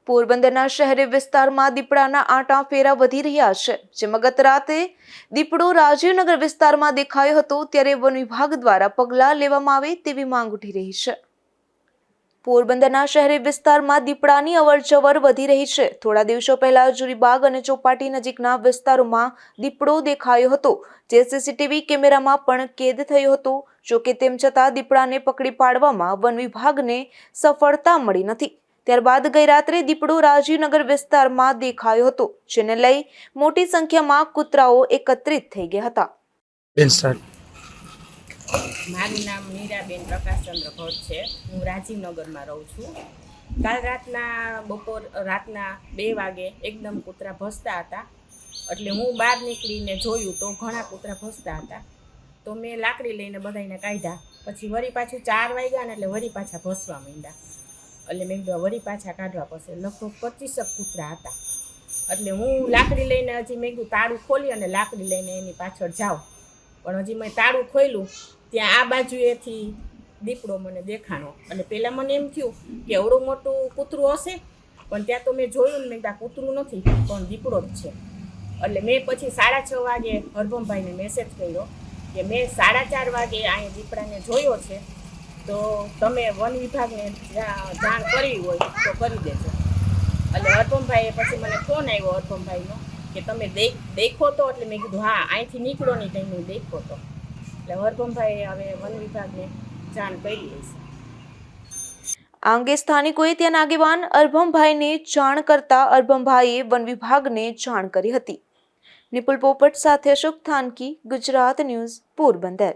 પોરબંદરના શહેરી વિસ્તારમાં દીપડાના આંટા ફેરા વધી રહ્યા છે, જેમાં ગત રાતે દીપડો રાજીવનગર વિસ્તારમાં દેખાયો હતો, ત્યારે વન વિભાગ દ્વારા પગલાં લેવામાં આવે તેવી માંગ ઉઠી રહી છે। પોરબંદરના શહેરી વિસ્તારમાં દીપડાની અવરજવર વધી રહી છે। થોડા દિવસો પહેલા જુરીબાગ અને ચોપાટી નજીકના વિસ્તારોમાં દીપડો દેખાયો હતો, જે સીસીટીવી કેમેરામાં પણ કેદ થયો હતો। જોકે તેમ છતાં દીપડાને પકડી પાડવામાં વન વિભાગને સફળતા મળી નથી। ત્યારબાદ ગઈ રાત્રે દીપડો રાજીવનગર વિસ્તારમાં દેખાયો હતો, જેને લઈ મોટી સંખ્યામાં કૂતરાઓ એકત્રિત થઈ ગયા હતા। મારું નામ મીરાબેન પ્રકાશચંદ્ર ભટ્ટ છે। હું રાજીવનગરમાં રહું છું। કાલ રાતના 2 વાગે એકદમ કૂતરા ભસતા હતા, એટલે હું બહાર નીકળીને જોયું તો ઘણા કૂતરા ભસતા હતા। તો મેં લાકડી લઈને બધાને કાઢ્યા। પછી વળી પાછું 4 વાગ્યા ને એટલે વળી પાછા ભસવા માંડ્યા। એટલે મેં કીધું વળી પાછા કાઢવા પડશે। લગભગ 25 કૂતરા હતા। એટલે હું લાકડી લઈને હજી મેં કીધું તાળું ખોલી અને લાકડી લઈને એની પાછળ જાઉં, પણ હજી મેં તાળું ખોલ્યું ત્યાં આ બાજુએથી દીપડો મને દેખાણો। અને પહેલાં મને એમ થયું કે એવડું મોટું કૂતરું હશે, પણ ત્યાં તો મેં જોયું ને મેં કીધું કૂતરું નથી પણ દીપડો જ છે। એટલે મેં પછી 6:30 વાગે હરભમભાઈને મેસેજ કર્યો કે મેં 4:30 વાગે અહીંયા દીપડાને જોયો છે, તો તમે વન વિભાગને જાણ કરી હોય તો કરી દેજો। એટલે હરભમભાઈએ પછી મને ફોન આવ્યો હરભમભાઈનો કે તમે દેખો તો? એટલે મેં કીધું હા, અહીંથી નીકળો નહીં કંઈ હું દેખો તો। એટલે હરભમભાઈએ હવે વન વિભાગને જાણ કરી છે। આ અંગે સ્થાનિકોએ ત્યાંના આગેવાન અરભમભાઈને જાણ કરતા અરભમભાઈએ વન વિભાગને જાણ કરી હતી। નિપુલ પોપટ સાથે અશોક થાનકી, ગુજરાત ન્યૂઝ, પોરબંદર।